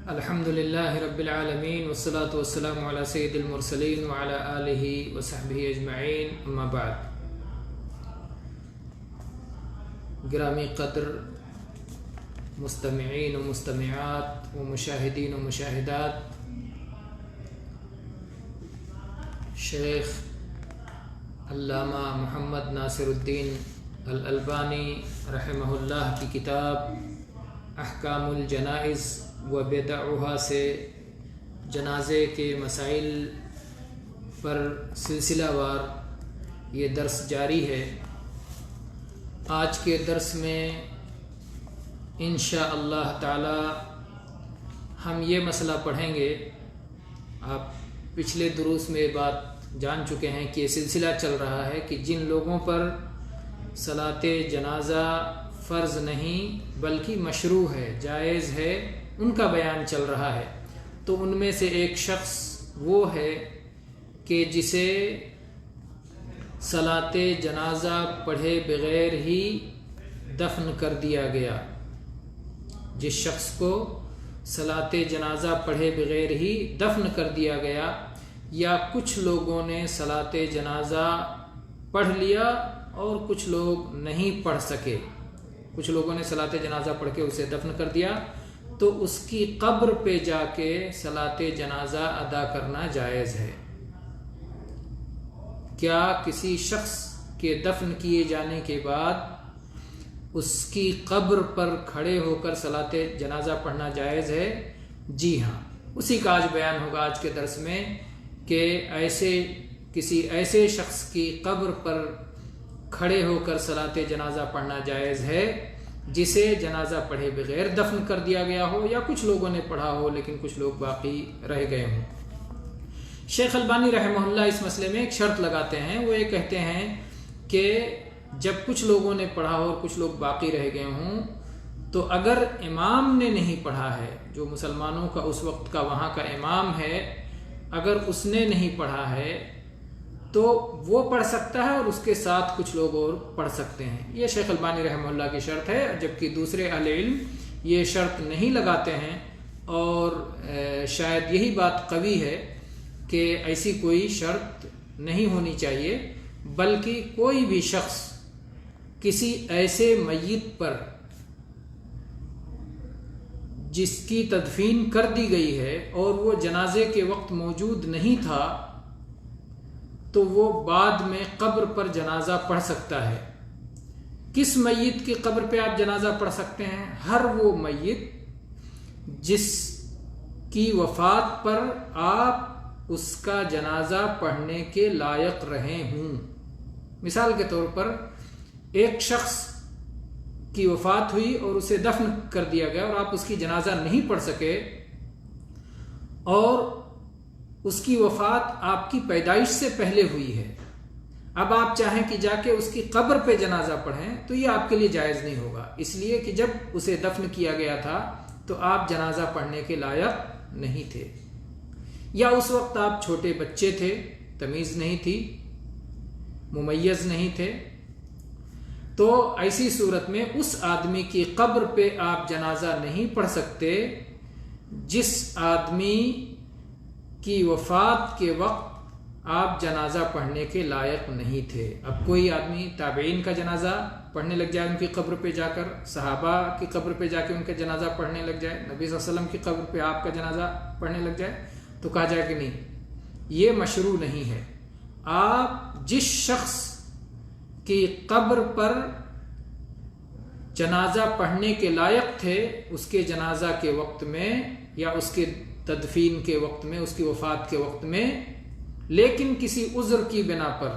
الحمد للہ رب العالمین والصلاة والسلام علی سید المرسلین وعلی آلہ وصحبہ اجمعین، اما بعد۔ گرامی قدر مستمعین و مستمعات و مشاہدین و مشاہدات، شیخ علامہ محمد ناصر الدین الالبانی رحمہ اللہ کی کتاب احکام الجنائز و بدعها سے جنازے کے مسائل پر سلسلہ وار یہ درس جاری ہے۔ آج کے درس میں انشاءاللہ تعالی ہم یہ مسئلہ پڑھیں گے۔ آپ پچھلے دروس میں بات جان چکے ہیں کہ یہ سلسلہ چل رہا ہے کہ جن لوگوں پر صلاۃ جنازہ فرض نہیں بلکہ مشروع ہے، جائز ہے، ان کا بیان چل رہا ہے۔ تو ان میں سے ایک شخص وہ ہے کہ جسے صلاۃ جنازہ پڑھے بغیر ہی دفن کر دیا گیا۔ جس شخص کو صلاۃ جنازہ پڑھے بغیر ہی دفن کر دیا گیا، یا کچھ لوگوں نے صلاۃ جنازہ پڑھ لیا اور کچھ لوگ نہیں پڑھ سکے، کچھ لوگوں نے صلاۃ جنازہ پڑھ کے اسے دفن کر دیا، تو اس کی قبر پہ جا کے صلاۃ جنازہ ادا کرنا جائز ہے۔ کیا کسی شخص کے دفن کیے جانے کے بعد اس کی قبر پر کھڑے ہو کر صلاۃ جنازہ پڑھنا جائز ہے؟ جی ہاں، اسی کا آج بیان ہوگا آج کے درس میں کہ کسی ایسے شخص کی قبر پر کھڑے ہو کر صلاۃ جنازہ پڑھنا جائز ہے جسے جنازہ پڑھے بغیر دفن کر دیا گیا ہو، یا کچھ لوگوں نے پڑھا ہو لیکن کچھ لوگ باقی رہ گئے ہوں۔ شیخ البانی رحمہ اللہ اس مسئلے میں ایک شرط لگاتے ہیں۔ وہ یہ کہتے ہیں کہ جب کچھ لوگوں نے پڑھا ہو اور کچھ لوگ باقی رہ گئے ہوں، تو اگر امام نے نہیں پڑھا ہے، جو مسلمانوں کا اس وقت کا وہاں کا امام ہے، اگر اس نے نہیں پڑھا ہے تو وہ پڑھ سکتا ہے اور اس کے ساتھ کچھ لوگ اور پڑھ سکتے ہیں۔ یہ شیخ البانی رحمہ اللہ کی شرط ہے، جبکہ دوسرے اہل علم یہ شرط نہیں لگاتے ہیں، اور شاید یہی بات قوی ہے کہ ایسی کوئی شرط نہیں ہونی چاہیے، بلکہ کوئی بھی شخص کسی ایسے میت پر جس کی تدفین کر دی گئی ہے اور وہ جنازے کے وقت موجود نہیں تھا، تو وہ بعد میں قبر پر جنازہ پڑھ سکتا ہے۔ کس میت کی قبر پہ آپ جنازہ پڑھ سکتے ہیں؟ ہر وہ میت جس کی وفات پر آپ اس کا جنازہ پڑھنے کے لائق رہے ہوں۔ مثال کے طور پر ایک شخص کی وفات ہوئی اور اسے دفن کر دیا گیا اور آپ اس کی جنازہ نہیں پڑھ سکے، اور اس کی وفات آپ کی پیدائش سے پہلے ہوئی ہے، اب آپ چاہیں کہ جا کے اس کی قبر پہ جنازہ پڑھیں، تو یہ آپ کے لیے جائز نہیں ہوگا، اس لیے کہ جب اسے دفن کیا گیا تھا تو آپ جنازہ پڑھنے کے لائق نہیں تھے، یا اس وقت آپ چھوٹے بچے تھے، تمیز نہیں تھی، ممیز نہیں تھے، تو ایسی صورت میں اس آدمی کی قبر پہ آپ جنازہ نہیں پڑھ سکتے جس آدمی کی وفات کے وقت آپ جنازہ پڑھنے کے لائق نہیں تھے۔ اب کوئی آدمی تابعین کا جنازہ پڑھنے لگ جائے، ان کی قبر پہ جا کر، صحابہ کی قبر پہ جا کے ان کا جنازہ پڑھنے لگ جائے، نبی صلی اللہ علیہ وسلم کی قبر پہ آپ کا جنازہ پڑھنے لگ جائے، تو کہا جائے کہ نہیں، یہ مشروع نہیں ہے۔ آپ جس شخص کی قبر پر جنازہ پڑھنے کے لائق تھے، اس کے جنازہ کے وقت میں یا اس کے تدفین کے وقت میں، اس کی وفات کے وقت میں، لیکن کسی عذر کی بنا پر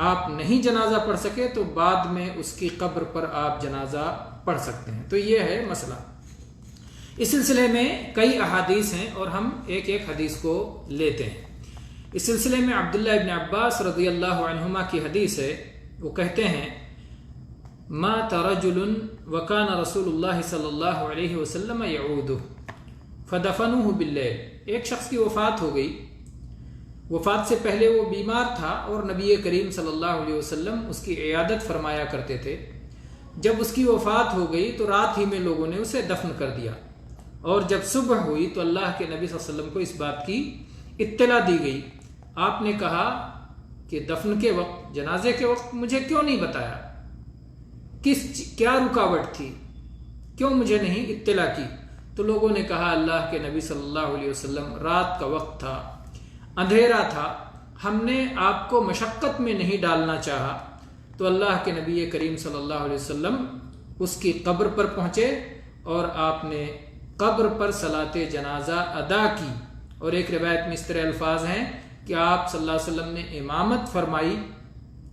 آپ نہیں جنازہ پڑھ سکے، تو بعد میں اس کی قبر پر آپ جنازہ پڑھ سکتے ہیں۔ تو یہ ہے مسئلہ۔ اس سلسلے میں کئی احادیث ہیں اور ہم ایک ایک حدیث کو لیتے ہیں۔ اس سلسلے میں عبداللہ ابن عباس رضی اللہ عنہما کی حدیث ہے۔ وہ کہتے ہیں، مات رجل وکان رسول اللہ صلی اللہ علیہ وسلم یعودہ فدفنوہ باللیل۔ ایک شخص کی وفات ہو گئی، وفات سے پہلے وہ بیمار تھا اور نبی کریم صلی اللہ علیہ وسلم اس کی عیادت فرمایا کرتے تھے۔ جب اس کی وفات ہو گئی تو رات ہی میں لوگوں نے اسے دفن کر دیا۔ اور جب صبح ہوئی تو اللہ کے نبی صلی اللہ علیہ وسلم کو اس بات کی اطلاع دی گئی۔ آپ نے کہا کہ دفن کے وقت، جنازے کے وقت مجھے کیوں نہیں بتایا؟ کیا رکاوٹ تھی؟ کیوں مجھے نہیں اطلاع کی؟ تو لوگوں نے کہا اللہ کے نبی صلی اللہ علیہ وسلم، رات کا وقت تھا، اندھیرا تھا، ہم نے آپ کو مشقت میں نہیں ڈالنا چاہا۔ تو اللہ کے نبی کریم صلی اللہ علیہ وسلم اس کی قبر پر پہنچے اور آپ نے قبر پر صلاۃ جنازہ ادا کی۔ اور ایک روایت میں اس طرح الفاظ ہیں کہ آپ صلی اللہ علیہ وسلم نے امامت فرمائی،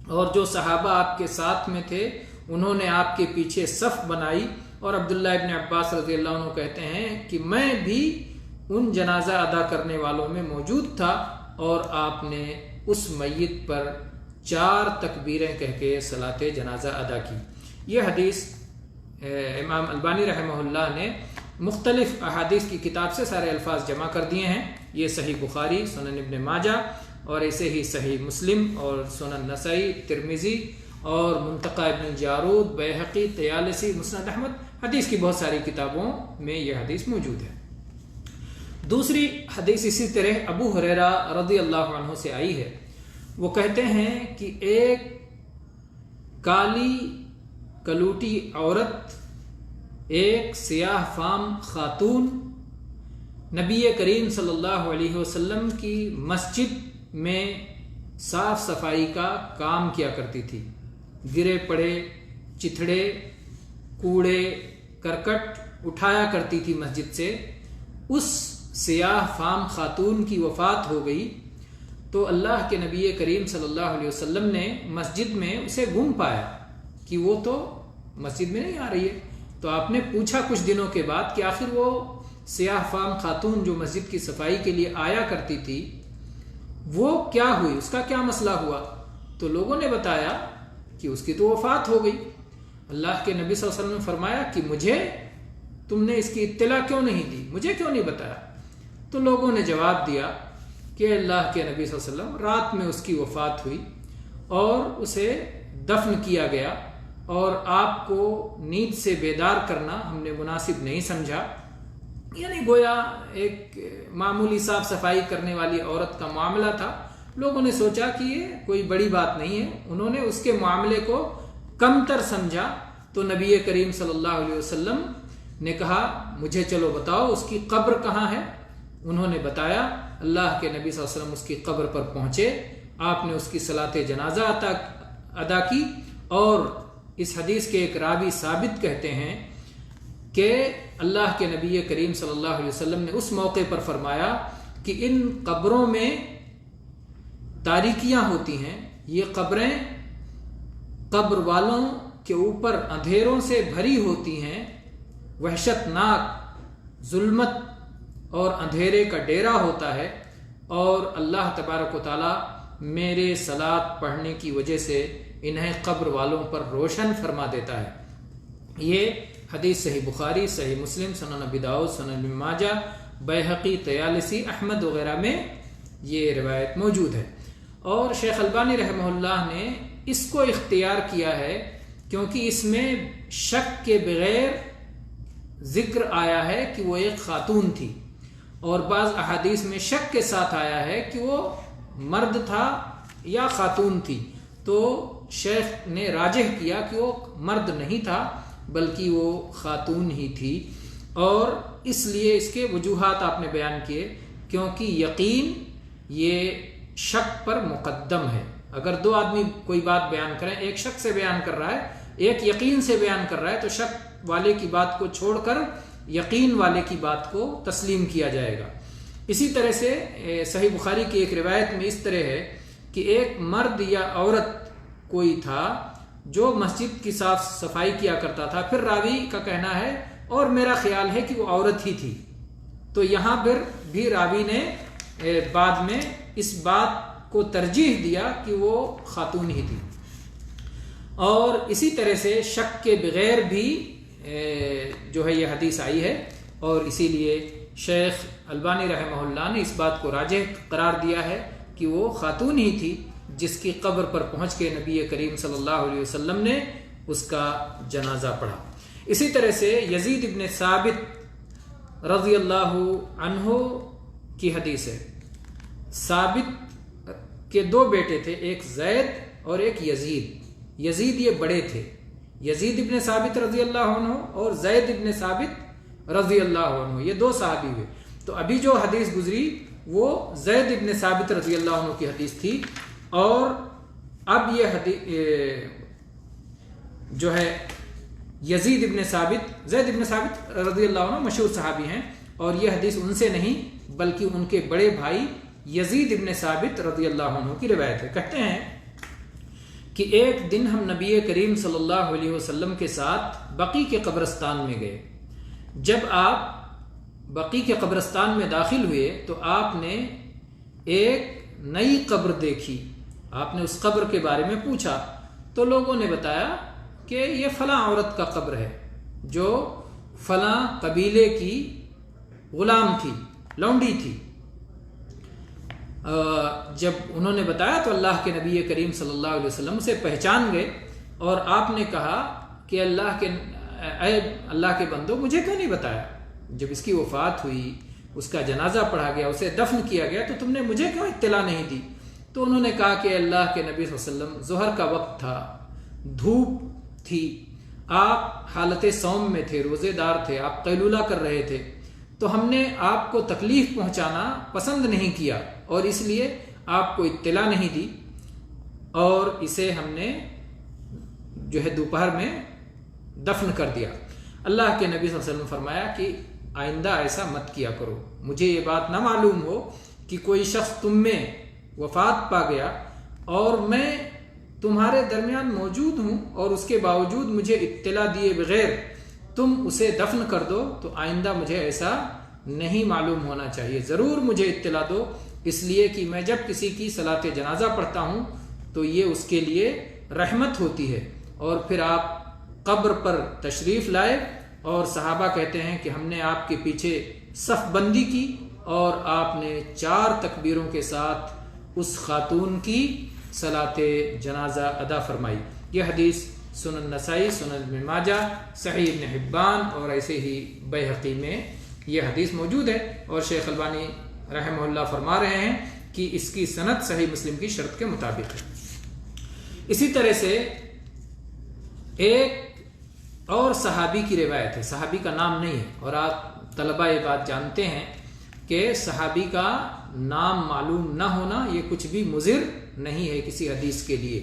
اور جو صحابہ آپ کے ساتھ میں تھے انہوں نے آپ کے پیچھے صف بنائی۔ اور عبداللہ ابن عباس رضی اللہ عنہ کہتے ہیں کہ میں بھی ان جنازہ ادا کرنے والوں میں موجود تھا، اور آپ نے اس میت پر 4 تکبیریں کہہ کے صلاۃ جنازہ ادا کی۔ یہ حدیث امام البانی رحمہ اللہ نے مختلف احادیث کی کتاب سے سارے الفاظ جمع کر دیے ہیں۔ یہ صحیح بخاری، سنن ابن ماجہ، اور ایسے ہی صحیح مسلم اور سنن نسائی، ترمذی اور منتقى ابن جارود، بیہقی، طیالسی، مسند احمد، حدیث کی بہت ساری کتابوں میں یہ حدیث موجود ہے۔ دوسری حدیث اسی طرح ابو ہریرہ رضی اللہ عنہ سے آئی ہے۔ وہ کہتے ہیں کہ ایک کالی کلوٹی عورت، ایک سیاہ فام خاتون نبی کریم صلی اللہ علیہ وسلم کی مسجد میں صاف صفائی کا کام کیا کرتی تھی۔ گرے پڑے چتھڑے، کوڑے، کرکٹ اٹھایا کرتی تھی مسجد سے۔ اس سیاہ فام خاتون کی وفات ہو گئی تو اللہ کے نبی کریم صلی اللہ علیہ وسلم نے مسجد میں اسے گم پایا کہ وہ تو مسجد میں نہیں آ رہی ہے۔ تو آپ نے پوچھا کچھ دنوں کے بعد کہ آخر وہ سیاہ فام خاتون جو مسجد کی صفائی کے لیے آیا کرتی تھی وہ کیا ہوئی، اس کا کیا مسئلہ ہوا؟ تو لوگوں نے بتایا کہ اس کی تو وفات ہو گئی۔ اللہ کے نبی صلی اللہ علیہ وسلم نے فرمایا کہ مجھے تم نے اس کی اطلاع کیوں نہیں دی، مجھے کیوں نہیں بتایا؟ تو لوگوں نے جواب دیا کہ اللہ کے نبی صلی اللہ علیہ وسلم رات میں اس کی وفات ہوئی اور اسے دفن کیا گیا، اور آپ کو نیند سے بیدار کرنا ہم نے مناسب نہیں سمجھا۔ یعنی گویا ایک معمولی صاف صفائی کرنے والی عورت کا معاملہ تھا۔ لوگوں نے سوچا کہ یہ کوئی بڑی بات نہیں ہے، انہوں نے اس کے معاملے کو کم تر سمجھا۔ تو نبی کریم صلی اللہ علیہ وسلم نے کہا مجھے چلو بتاؤ اس کی قبر کہاں ہے۔ انہوں نے بتایا، اللہ کے نبی صلی اللہ علیہ وسلم اس کی قبر پر پہنچے، آپ نے اس کی صلاۃ جنازہ ادا کی۔ اور اس حدیث کے ایک راوی ثابت کہتے ہیں کہ اللہ کے نبی کریم صلی اللہ علیہ وسلم نے اس موقع پر فرمایا کہ ان قبروں میں تاریکیاں ہوتی ہیں، یہ قبریں قبر والوں کے اوپر اندھیروں سے بھری ہوتی ہیں، وحشت ناک ظلمت اور اندھیرے کا ڈیرا ہوتا ہے، اور اللہ تبارک و تعالی میرے صلاۃ پڑھنے کی وجہ سے انہیں قبر والوں پر روشن فرما دیتا ہے۔ یہ حدیث صحیح بخاری، صحیح مسلم، سنن ابی داؤد، سنن ابن ماجہ، بیہقی، طیالسی، احمد وغیرہ میں یہ روایت موجود ہے۔ اور شیخ البانی رحمہ اللہ نے اس کو اختیار کیا ہے کیونکہ اس میں شک کے بغیر ذکر آیا ہے کہ وہ ایک خاتون تھی، اور بعض احادیث میں شک کے ساتھ آیا ہے کہ وہ مرد تھا یا خاتون تھی۔ تو شیخ نے راجح کیا کہ وہ مرد نہیں تھا بلکہ وہ خاتون ہی تھی، اور اس لیے اس کے وجوہات آپ نے بیان کیے، کیونکہ یقین یہ شک پر مقدم ہے۔ اگر دو آدمی کوئی بات بیان کریں، ایک شک سے بیان کر رہا ہے، ایک یقین سے بیان کر رہا ہے، تو شک والے کی بات کو چھوڑ کر یقین والے کی بات کو تسلیم کیا جائے گا۔ اسی طرح سے صحیح بخاری کی ایک روایت میں اس طرح ہے کہ ایک مرد یا عورت کوئی تھا جو مسجد کی صاف صفائی کیا کرتا تھا، پھر راوی کا کہنا ہے اور میرا خیال ہے کہ وہ عورت ہی تھی۔ تو یہاں پر بھی راوی نے بعد میں اس بات کو ترجیح دیا کہ وہ خاتون ہی تھی۔ اور اسی طرح سے شک کے بغیر بھی جو ہے یہ حدیث آئی ہے، اور اسی لیے شیخ البانی رحمہ اللہ نے اس بات کو راجح قرار دیا ہے کہ وہ خاتون ہی تھی جس کی قبر پر پہنچ کے نبی کریم صلی اللہ علیہ وسلم نے اس کا جنازہ پڑھا۔ اسی طرح سے یزید ابن ثابت رضی اللہ عنہ کی حدیث ہے. ثابت کے دو بیٹے تھے، ایک زید اور ایک یزید. یزید یہ بڑے تھے، یزید ابن ثابت رضی اللہ عنہ اور زید ابن ثابت رضی اللہ عنہ، یہ دو صحابی ہوئے. تو ابھی جو حدیث گزری وہ زید ابن ثابت رضی اللہ عنہ کی حدیث تھی، اور اب یہ حدیث جو ہے یزید ابن ثابت، زید ابن ثابت رضی اللہ عنہ مشہور صحابی ہیں، اور یہ حدیث ان سے نہیں بلکہ ان کے بڑے بھائی یزید ابن ثابت رضی اللہ عنہ کی روایت ہے. کہتے ہیں کہ ایک دن ہم نبی کریم صلی اللہ علیہ وسلم کے ساتھ بقی کے قبرستان میں گئے. جب آپ بقی کے قبرستان میں داخل ہوئے تو آپ نے ایک نئی قبر دیکھی. آپ نے اس قبر کے بارے میں پوچھا تو لوگوں نے بتایا کہ یہ فلاں عورت کا قبر ہے جو فلاں قبیلے کی غلام تھی، لونڈی تھی. جب انہوں نے بتایا تو اللہ کے نبی کریم صلی اللہ علیہ وسلم اسے پہچان گئے، اور آپ نے کہا کہ اے اللہ کے بندو، مجھے کیوں نہیں بتایا؟ جب اس کی وفات ہوئی، اس کا جنازہ پڑھا گیا، اسے دفن کیا گیا، تو تم نے مجھے کیوں اطلاع نہیں دی؟ تو انہوں نے کہا کہ اللہ کے نبی صلی اللہ علیہ وسلم، ظہر کا وقت تھا، دھوپ تھی، آپ حالت صوم میں تھے، روزے دار تھے، آپ قیلولہ کر رہے تھے، تو ہم نے آپ کو تکلیف پہنچانا پسند نہیں کیا اور اس لیے آپ کو اطلاع نہیں دی، اور اسے ہم نے جو ہے دوپہر میں دفن کر دیا. اللہ کے نبی صلی اللہ علیہ وسلم فرمایا کہ آئندہ ایسا مت کیا کرو. مجھے یہ بات نہ معلوم ہو کہ کوئی شخص تم میں وفات پا گیا اور میں تمہارے درمیان موجود ہوں اور اس کے باوجود مجھے اطلاع دیے بغیر تم اسے دفن کر دو، تو آئندہ مجھے ایسا نہیں معلوم ہونا چاہیے. ضرور مجھے اطلاع دو، اس لیے کہ میں جب کسی کی صلاۃ جنازہ پڑھتا ہوں تو یہ اس کے لیے رحمت ہوتی ہے. اور پھر آپ قبر پر تشریف لائے اور صحابہ کہتے ہیں کہ ہم نے آپ کے پیچھے صف بندی کی اور آپ نے 4 تکبیروں کے ساتھ اس خاتون کی صلاۃ جنازہ ادا فرمائی. یہ حدیث سنن نسائی، سنن ابن ماجہ، صحیح ابن حبان اور ایسے ہی بیہقی میں یہ حدیث موجود ہے، اور شیخ البانی رحمہ اللہ فرما رہے ہیں کہ اس کی سند صحیح مسلم کی شرط کے مطابق ہے. اسی طرح سے ایک اور صحابی کی روایت ہے، صحابی کا نام نہیں ہے، اور آپ طلبہ یہ بات جانتے ہیں کہ صحابی کا نام معلوم نہ ہونا یہ کچھ بھی مضر نہیں ہے کسی حدیث کے لیے.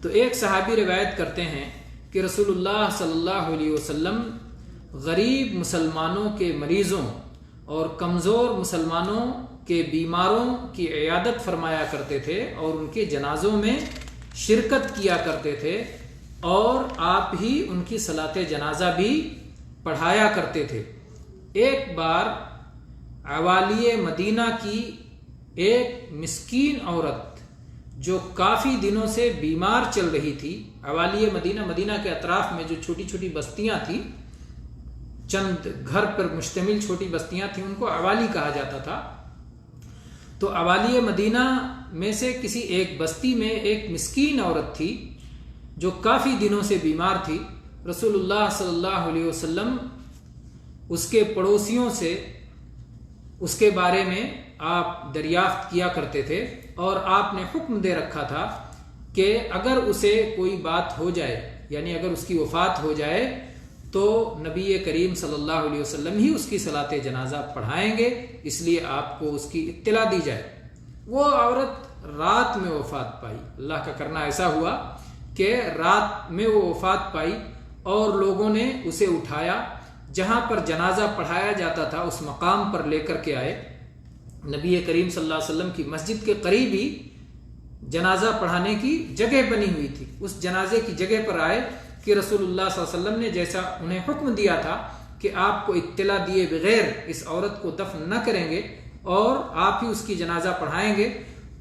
تو ایک صحابی روایت کرتے ہیں کہ رسول اللہ صلی اللہ علیہ وسلم غریب مسلمانوں کے مریضوں اور کمزور مسلمانوں کے بیماروں کی عیادت فرمایا کرتے تھے اور ان کے جنازوں میں شرکت کیا کرتے تھے، اور آپ ہی ان کی صلاۃ جنازہ بھی پڑھایا کرتے تھے. ایک بار عوالیہ مدینہ کی ایک مسکین عورت جو کافی دنوں سے بیمار چل رہی تھی، عوالیہ مدینہ، مدینہ کے اطراف میں جو چھوٹی چھوٹی بستیاں تھیں، چند گھر پر مشتمل چھوٹی بستیاں تھیں، ان کو عوالی کہا جاتا تھا. تو عوالیہ مدینہ میں سے کسی ایک بستی میں ایک مسکین عورت تھی جو کافی دنوں سے بیمار تھی. رسول اللہ صلی اللہ علیہ وسلم اس کے پڑوسیوں سے اس کے بارے میں آپ دریافت کیا کرتے تھے، اور آپ نے حکم دے رکھا تھا کہ اگر اسے کوئی بات ہو جائے، یعنی اگر اس کی وفات ہو جائے، تو نبی کریم صلی اللہ علیہ وسلم ہی اس کی صلاۃ جنازہ پڑھائیں گے، اس لیے آپ کو اس کی اطلاع دی جائے. وہ عورت رات میں وفات پائی. اللہ کا کرنا ایسا ہوا کہ رات میں وہ وفات پائی، اور لوگوں نے اسے اٹھایا، جہاں پر جنازہ پڑھایا جاتا تھا اس مقام پر لے کر کے آئے. نبی کریم صلی اللہ علیہ وسلم کی مسجد کے قریب ہی جنازہ پڑھانے کی جگہ بنی ہوئی تھی. اس جنازے کی جگہ پر آئے کہ رسول اللہ صلی اللہ علیہ وسلم نے جیسا انہیں حکم دیا تھا کہ آپ کو اطلاع دیے بغیر اس عورت کو دفن نہ کریں گے اور آپ ہی اس کی جنازہ پڑھائیں گے،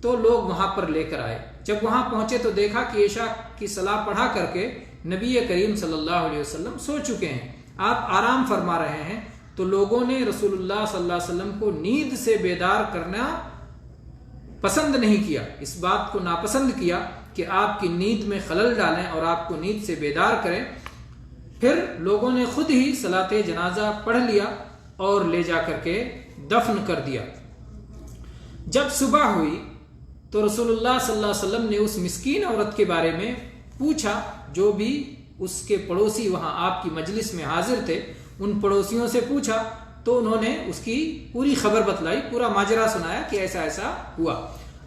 تو لوگ وہاں پر لے کر آئے. جب وہاں پہنچے تو دیکھا کہ عشاء کی صلاۃ پڑھا کر کے نبی کریم صلی اللہ علیہ وسلم سو چکے ہیں، آپ آرام فرما رہے ہیں. تو لوگوں نے رسول اللہ صلی اللہ علیہ وسلم کو نیند سے بیدار کرنا پسند نہیں کیا، اس بات کو ناپسند کیا کہ آپ کی نیند میں خلل ڈالیں اور آپ کو نیند سے بیدار کریں. پھر لوگوں نے خود ہی صلاۃ جنازہ پڑھ لیا، اور لے جا کر کے دفن کر دیا۔ جب صبح ہوئی تو رسول اللہ صلی اللہ علیہ وسلم نے اس مسکین عورت کے بارے میں پوچھا، جو بھی اس کے پڑوسی وہاں آپ کی مجلس میں حاضر تھے، ان پڑوسیوں سے پوچھا تو انہوں نے اس کی پوری خبر بتلائی، پورا ماجرا سنایا کہ ایسا ایسا ہوا۔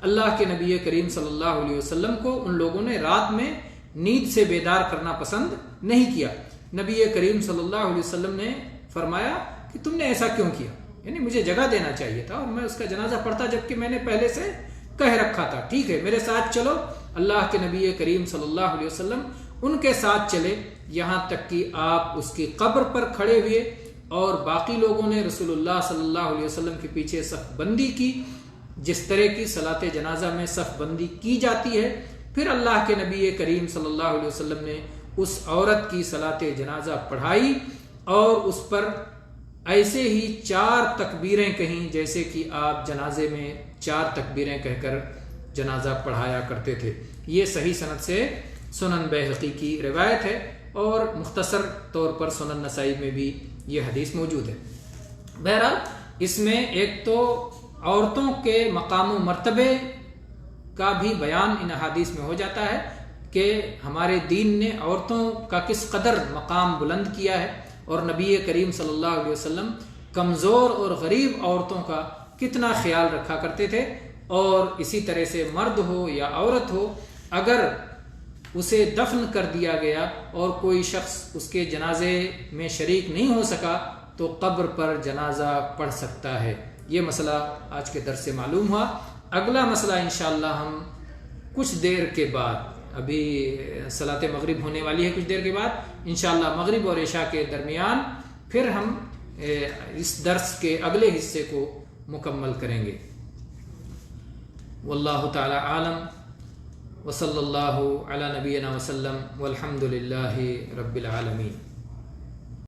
اللہ کے نبی کریم صلی اللہ علیہ وسلم کو ان لوگوں نے رات میں نیند سے بیدار کرنا پسند نہیں کیا۔ نبی کریم صلی اللہ علیہ وسلم نے فرمایا کہ تم نے ایسا کیوں کیا، یعنی مجھے جگہ دینا چاہیے تھا اور میں اس کا جنازہ پڑھتا، جبکہ میں نے پہلے سے کہہ رکھا تھا ٹھیک ہے میرے ساتھ چلو۔ اللہ کے نبی کریم صلی اللہ علیہ وسلم ان کے ساتھ چلے، یہاں تک کہ آپ اس کی قبر پر کھڑے ہوئے اور باقی لوگوں نے رسول اللہ صلی اللہ علیہ وسلم کے پیچھے صف بندی کی، جس طرح کی صلاۃ جنازہ میں صف بندی کی جاتی ہے۔ پھر اللہ کے نبی کریم صلی اللہ علیہ وسلم نے اس عورت کی صلاۃ جنازہ پڑھائی اور اس پر ایسے ہی 4 تکبیریں کہیں، جیسے کہ آپ جنازے میں 4 تکبیریں کہہ کر جنازہ پڑھایا کرتے تھے۔ یہ صحیح سند سے سنن بیہقی کی روایت ہے اور مختصر طور پر سنن نسائی میں بھی یہ حدیث موجود ہے۔ بہرحال اس میں ایک تو عورتوں کے مقام و مرتبے کا بھی بیان ان حدیث میں ہو جاتا ہے کہ ہمارے دین نے عورتوں کا کس قدر مقام بلند کیا ہے، اور نبی کریم صلی اللہ علیہ وسلم کمزور اور غریب عورتوں کا کتنا خیال رکھا کرتے تھے۔ اور اسی طرح سے مرد ہو یا عورت ہو، اگر اسے دفن کر دیا گیا اور کوئی شخص اس کے جنازے میں شریک نہیں ہو سکا تو قبر پر جنازہ پڑھ سکتا ہے۔ یہ مسئلہ آج کے درس سے معلوم ہوا۔ اگلا مسئلہ انشاءاللہ ہم کچھ دیر کے بعد، ابھی صلاۃ مغرب ہونے والی ہے کچھ دیر کے بعد، انشاءاللہ مغرب اور عشاء کے درمیان پھر ہم اس درس کے اگلے حصے کو مکمل کریں گے۔ واللہ تعالی عالم، وصلی اللہ علی نبینا وسلم، والحمد للہ رب العالمین۔